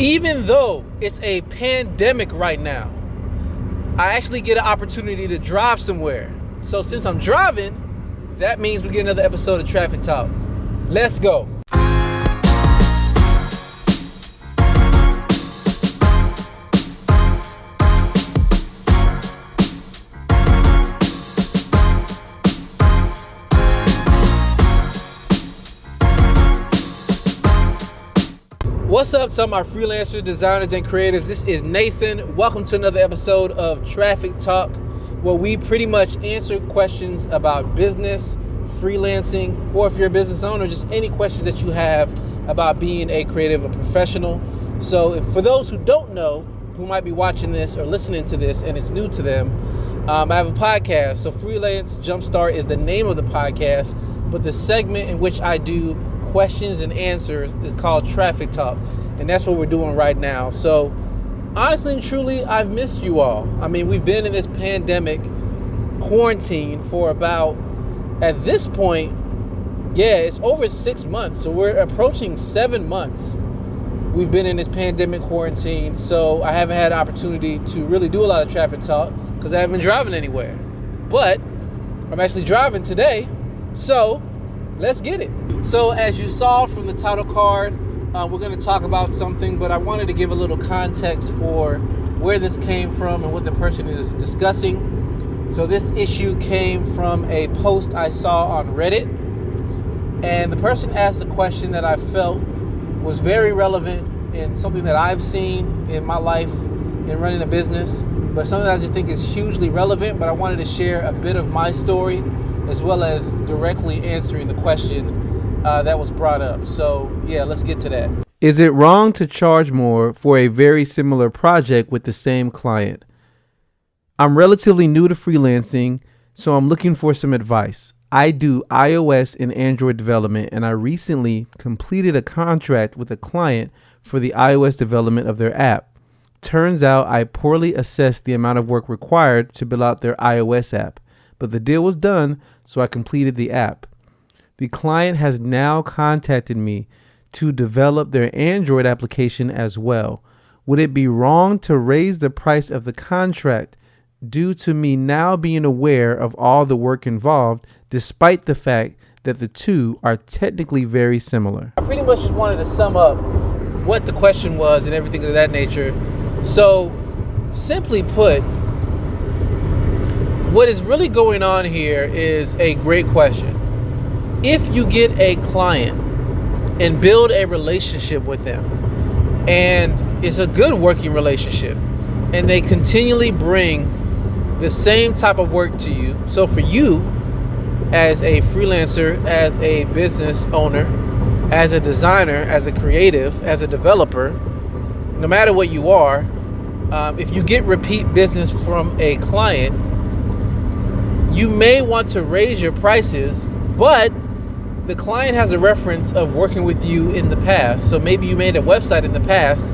Even though it's a pandemic right now, I actually get an opportunity to drive somewhere. So since I'm driving, that means we get another episode of Traffic Talk. Let's go. What's up to my freelancers, designers, and creatives? This is Nathan. Welcome to another episode of Traffic Talk, where we pretty much answer questions about business, freelancing, or if you're a business owner, just any questions that you have about being a creative or professional. So for those who don't know, who might be watching this or listening to this and it's new to them, I have a podcast. So Freelance Jumpstart is the name of the podcast, but the segment in which I do questions and answers is called Traffic Talk, and that's what we're doing right now. So honestly and truly, I've missed you all. I mean, we've been in this pandemic quarantine for about, at this point, it's over 6 months. So we're approaching 7 months we've been in this pandemic quarantine. So I haven't had an opportunity to really do a lot of Traffic Talk because I haven't been driving anywhere. But I'm actually driving today, so let's get it. So as you saw from the title card, we're going to talk about something, but I wanted to give a little context for where this came from and what the person is discussing. So this issue came from a post I saw on Reddit, and the person asked a question that I felt was very relevant in something that I've seen in my life in running a business, but something that I just think is hugely relevant. But I wanted to share a bit of my story as well as directly answering the question that was brought up. So yeah, let's get to that. Is it wrong to charge more for a very similar project with the same client? I'm relatively new to freelancing, so I'm looking for some advice. I do iOS and Android development, and I recently completed a contract with a client for the iOS development of their app. Turns out I poorly assessed the amount of work required to build out their iOS app, but the deal was done, so I completed the app. The client has now contacted me to develop their Android application as well. Would it be wrong to raise the price of the contract due to me now being aware of all the work involved, despite the fact that the two are technically very similar? I pretty much just wanted to sum up what the question was and everything of that nature. So simply put, what is really going on here is a great question. If you get a client and build a relationship with them, and it's a good working relationship, and they continually bring the same type of work to you. So for you, as a freelancer, as a business owner, as a designer, as a creative, as a developer, no matter what you are, if you get repeat business from a client, you may want to raise your prices, but the client has a reference of working with you in the past. So maybe you made a website in the past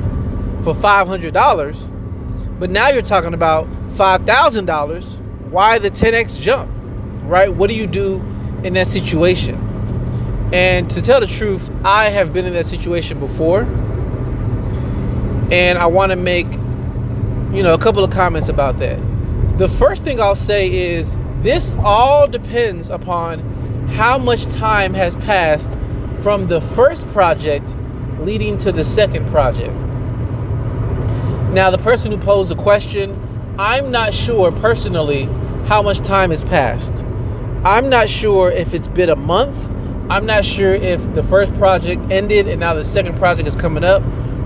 for $500, but now you're talking about $5,000. Why the 10x jump, right? What do you do in that situation? And to tell the truth, I have been in that situation before, and I want to make, a couple of comments about that. The first thing I'll say is this all depends upon how much time has passed from the first project leading to the second project. Now, the person who posed the question, I'm not sure personally how much time has passed. I'm not sure if it's been a month. I'm not sure if the first project ended and now the second project is coming up,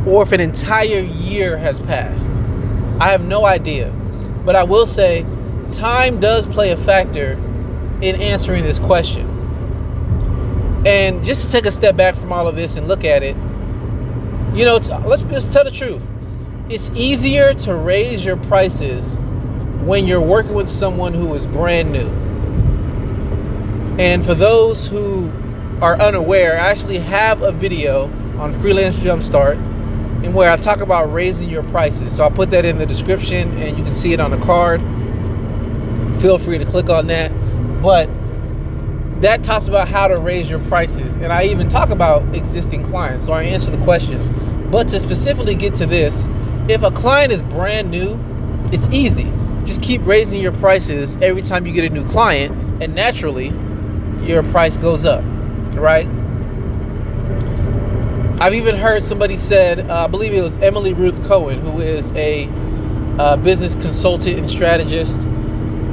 or if an entire year has passed. I have no idea. But I will say time does play a factor in answering this question. And just to take a step back from all of this and look at it, let's just tell the truth. It's easier to raise your prices when you're working with someone who is brand new. And for those who are unaware, I actually have a video on Freelance Jumpstart in where I talk about raising your prices. So I'll put that in the description and you can see it on the card. Feel free to click on that. But that talks about how to raise your prices. And I even talk about existing clients. So I answer the question, But to specifically get to this, if a client is brand new, it's easy. Just keep raising your prices every time you get a new client, and naturally, your price goes up, right? I've even heard somebody said, I believe it was Emily Ruth Cohen, who is a business consultant and strategist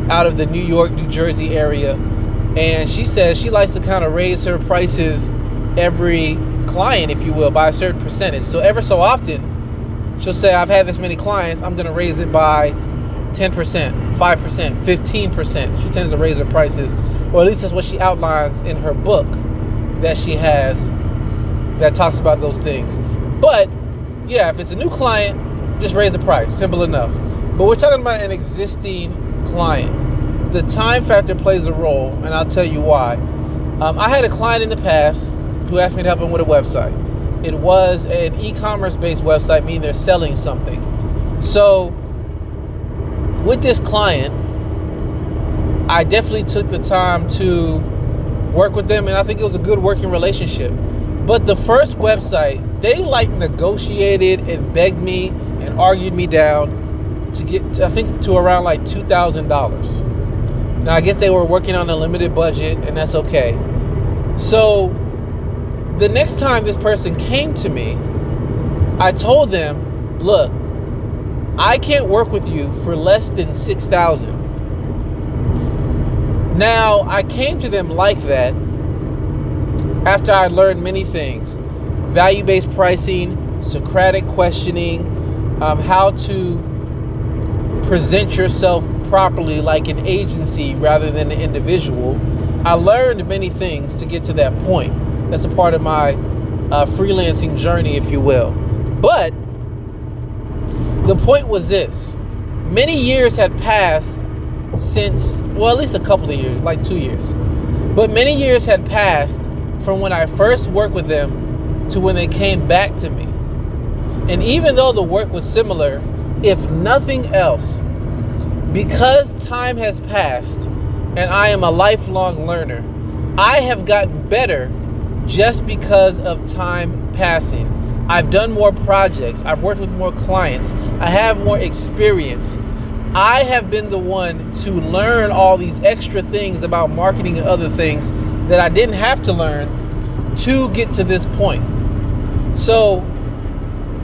out of the New York, New Jersey area. And she says she likes to kind of raise her prices every client, if you will, by a certain percentage. So ever so often, she'll say, I've had this many clients, I'm going to raise it by 10%, 5%, 15%. She tends to raise her prices, or at least that's what she outlines in her book that she has that talks about those things. But yeah, if it's a new client, just raise the price. Simple enough. But we're talking about an existing client. The time factor plays a role, and I'll tell you why. I had a client in the past who asked me to help him with a website. It was an e-commerce based website, meaning they're selling something. So with this client, I definitely took the time to work with them, and I think it was a good working relationship. But the first website, they negotiated and begged me and argued me down to get, I think, to around $2,000. Now, I guess they were working on a limited budget, and that's okay. So the next time this person came to me, I told them, look, I can't work with you for less than $6,000. Now, I came to them like that after I learned many things: value-based pricing, Socratic questioning, how to present yourself properly like an agency rather than an individual. I learned many things to get to that point. That's a part of my freelancing journey, if you will. But the point was this: many years had passed since, well, at least a couple of years, like 2 years. But many years had passed from when I first worked with them to when they came back to me. And even though the work was similar, if nothing else, because time has passed and I am a lifelong learner, I have gotten better just because of time passing. I've done more projects. I've worked with more clients. I have more experience. I have been the one to learn all these extra things about marketing and other things that I didn't have to learn to get to this point. So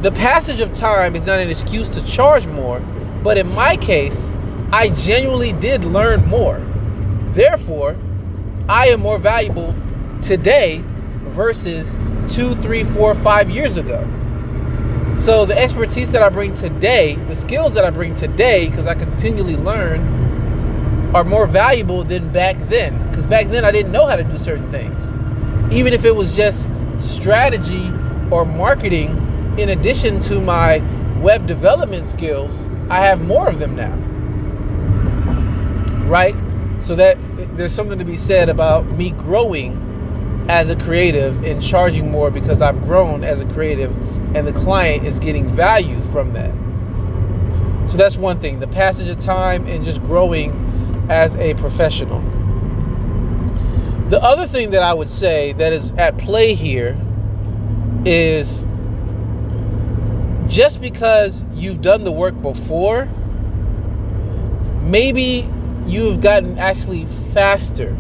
the passage of time is not an excuse to charge more, but in my case, I genuinely did learn more. Therefore, I am more valuable today versus 2, 3, 4, 5 years ago. So the expertise that I bring today, the skills that I bring today, because I continually learn, are more valuable than back then. Because back then I didn't know how to do certain things. Even if it was just strategy or marketing, in addition to my web development skills, I have more of them now. Right? So that there's something to be said about me growing as a creative and charging more because I've grown as a creative and the client is getting value from that. So that's one thing, the passage of time and just growing as a professional. The other thing that I would say that is at play here is just because you've done the work before, maybe you've gotten actually faster.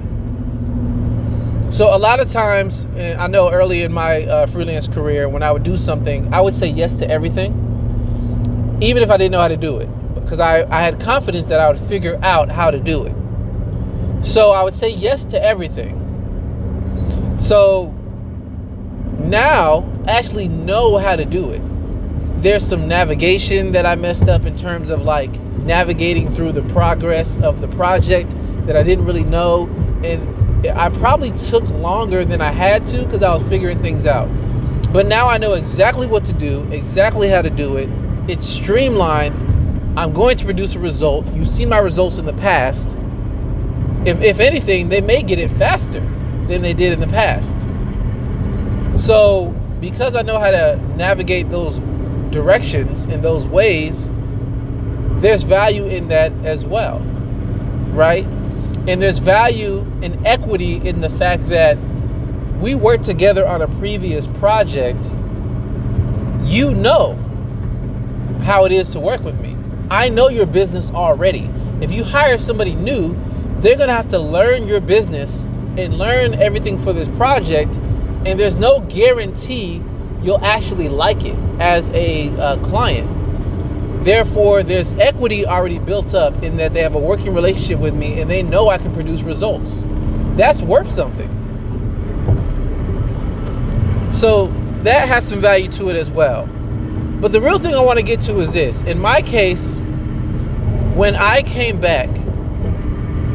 So a lot of times, I know early in my freelance career, when I would do something, I would say yes to everything, even if I didn't know how to do it, because I had confidence that I would figure out how to do it. So I would say yes to everything. So now I actually know how to do it. There's some navigation that I messed up in terms of like navigating through the progress of the project that I didn't really know, and I probably took longer than I had to because I was figuring things out. But now I know exactly what to do, exactly how to do it. It's streamlined. I'm going to produce a result. You've seen my results in the past. If anything, they may get it faster than they did in the past. So because I know how to navigate those directions in those ways, there's value in that as well, right? And there's value and equity in the fact that we worked together on a previous project you know how it is to work with me. I know your business already. If you hire somebody new, they're going to have to learn your business and learn everything for this project. And there's no guarantee you'll actually like it as a client. Therefore, there's equity already built up in that they have a working relationship with me and they know I can produce results. That's worth something. So that has some value to it as well. But the real thing I want to get to is this. In my case, when I came back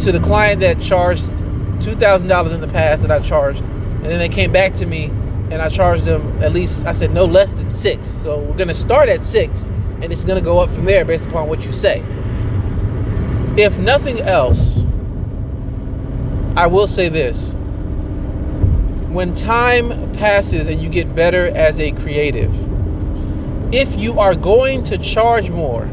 to the client that charged $2,000 in the past that I charged, and then they came back to me and I charged them at least, I said no less than 6. So we're going to start at 6 and it's going to go up from there based upon what you say. If nothing else, I will say this. When time passes and you get better as a creative, if you are going to charge more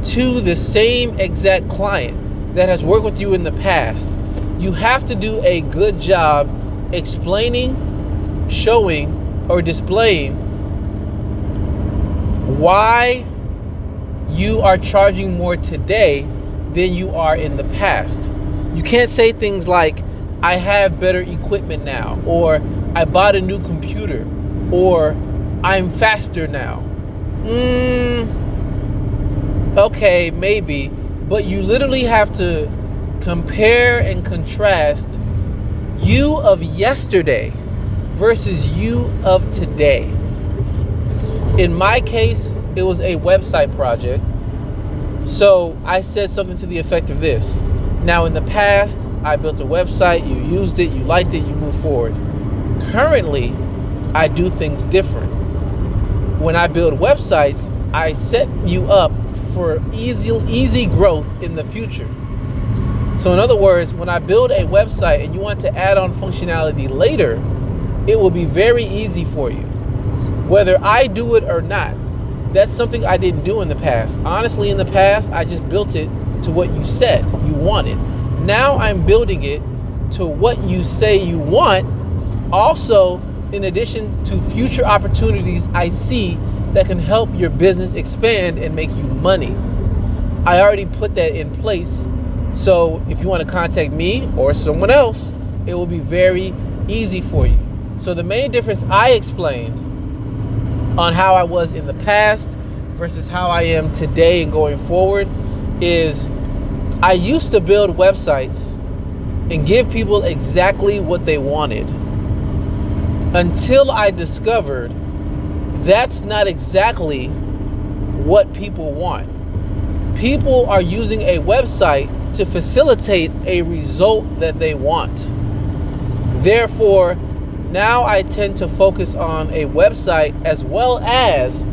to the same exact client that has worked with you in the past, you have to do a good job explaining, showing, or displaying why you are charging more today than you are in the past. You can't say things like, I have better equipment now, or I bought a new computer, or I'm faster now. Okay, maybe, but you literally have to compare and contrast you of yesterday versus you of today. In my case, it was a website project. So I said something to the effect of this. Now, in the past, I built a website, you used it, you liked it, you moved forward. Currently, I do things different. When I build websites, I set you up for easy growth in the future. So in other words, when I build a website and you want to add on functionality later, it will be very easy for you. Whether I do it or not, that's something I didn't do in the past. Honestly, in the past, I just built it to what you said you wanted. Now I'm building it to what you say you want. Also, in addition to future opportunities I see that can help your business expand and make you money. I already put that in place. So if you want to contact me or someone else, it will be very easy for you. So the main difference I explained on how I was in the past versus how I am today and going forward is I used to build websites and give people exactly what they wanted until I discovered that's not exactly what people want. People are using a website to facilitate a result that they want. Therefore, now I tend to focus on a website as well as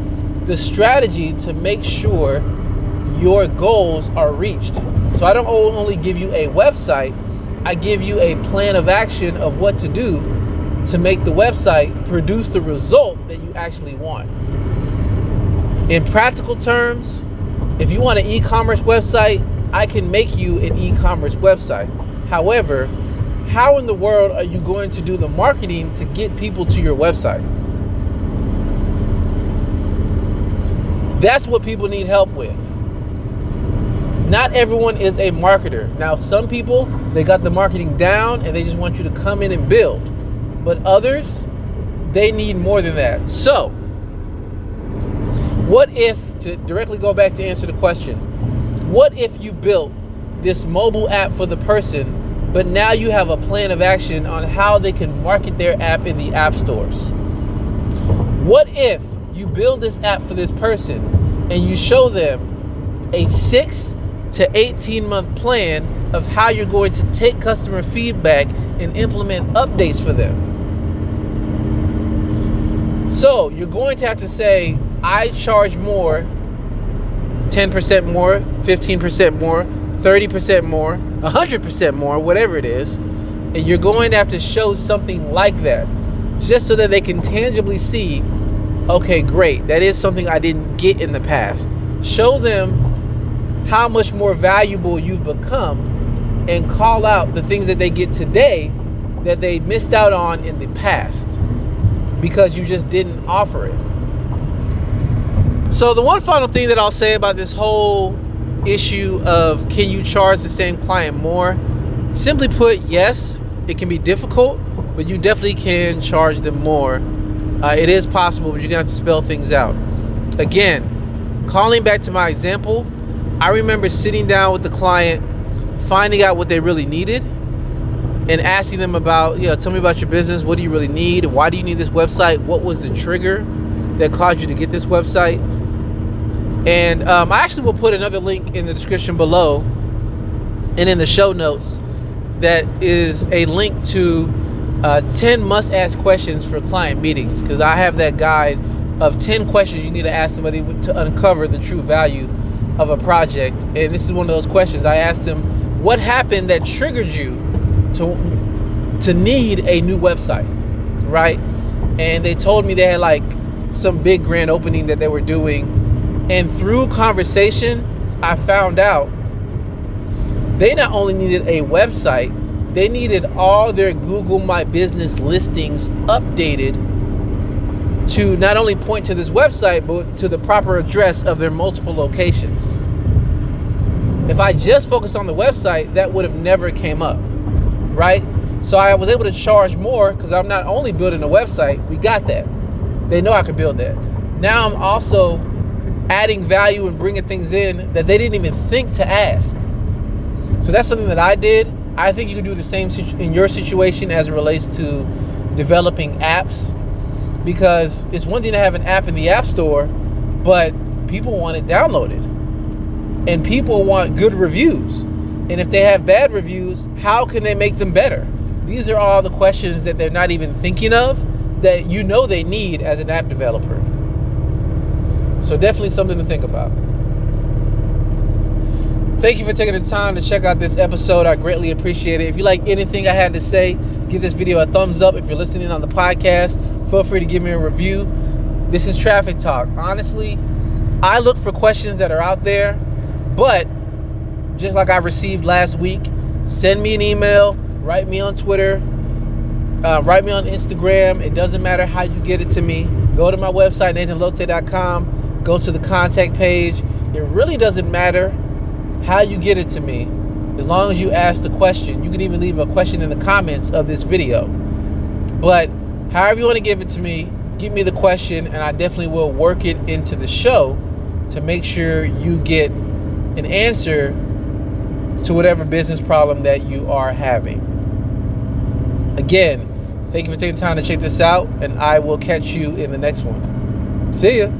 the strategy to make sure your goals are reached. So I don't only give you a website, I give you a plan of action of what to do to make the website produce the result that you actually want. In practical terms, if you want an e-commerce website, I can make you an e-commerce website. However, how in the world are you going to do the marketing to get people to your website? That's what people need help with. Not everyone is a marketer. Now, some people, they got the marketing down and they just want you to come in and build. But others, they need more than that. So, what if, to directly go back to answer the question, what if you built this mobile app for the person, but now you have a plan of action on how they can market their app in the app stores? What if you build this app for this person and you show them a 6 to 18 month plan of how you're going to take customer feedback and implement updates for them? So you're going to have to say, I charge more, 10% more, 15% more, 30% more, 100% more, whatever it is. And you're going to have to show something like that just so that they can tangibly see, okay, great, that is something I didn't get in the past. Show them how much more valuable you've become and call out the things that they get today that they missed out on in the past because you just didn't offer it. So the one final thing that I'll say about this whole issue of can you charge the same client more? Simply put, yes, it can be difficult, but you definitely can charge them more. It is possible, but you're gonna have to spell things out. Again, calling back to my example, I remember sitting down with the client, finding out what they really needed, and asking them about, tell me about your business. What do you really need? Why do you need this website? What was the trigger that caused you to get this website? And I actually will put another link in the description below and in the show notes that is a link to 10 must-ask questions for client meetings, because I have that guide of 10 questions you need to ask somebody to uncover the true value of a project. And this is one of those questions. I asked them, what happened that triggered you to need a new website, right? And they told me they had like some big grand opening that they were doing. And through conversation, I found out they not only needed a website, they needed all their Google My Business listings updated to not only point to this website, but to the proper address of their multiple locations. If I just focused on the website, that would have never came up, right? So I was able to charge more because I'm not only building a website, we got that. They know I could build that. Now I'm also adding value and bringing things in that they didn't even think to ask. So that's something that I did. I think you can do the same in your situation as it relates to developing apps, because it's one thing to have an app in the App Store, but people want it downloaded and people want good reviews. And if they have bad reviews, how can they make them better? These are all the questions that they're not even thinking of that they need as an app developer. So definitely something to think about. Thank you for taking the time to check out this episode. I greatly appreciate it. If you like anything I had to say, give this video a thumbs up. If you're listening on the podcast, feel free to give me a review. This is Traffic Talk. Honestly, I look for questions that are out there, but just like I received last week, send me an email, write me on Twitter, write me on Instagram. It doesn't matter how you get it to me. Go to my website, nathanallotey.com. Go to the contact page. It really doesn't matter how you get it to me, as long as you ask the question. You can even leave a question in the comments of this video. But however you want to give it to me, give me the question, and I definitely will work it into the show to make sure you get an answer to whatever business problem that you are having. Again, thank you for taking time to check this out, and I will catch you in the next one. See ya.